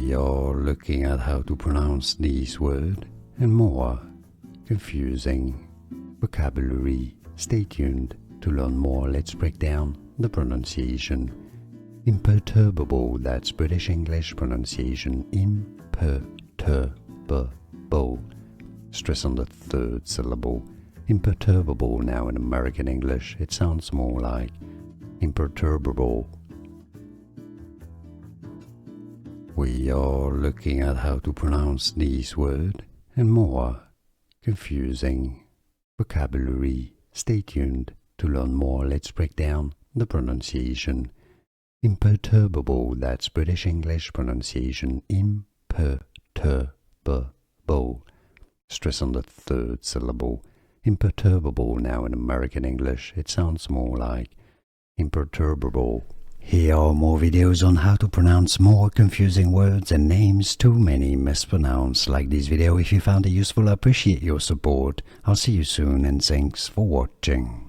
We are looking at how to pronounce these words and more confusing vocabulary. Stay tuned to learn more. Let's break down the pronunciation. Imperturbable, that's British English pronunciation. Imperturbable. Stress on the third syllable. Imperturbable. Now in American English, it sounds more like imperturbable. We are looking at how to pronounce these words and more confusing vocabulary. Stay tuned to learn more. Let's break down the pronunciation. Imperturbable, that's British English pronunciation. Imperturbable. Stress on the third syllable. Imperturbable. Now in American English, it sounds more like imperturbable. Here are more videos on how to pronounce more confusing words and names too many mispronounced. Like this video if you found it useful. I appreciate your support. I'll see you soon and thanks for watching.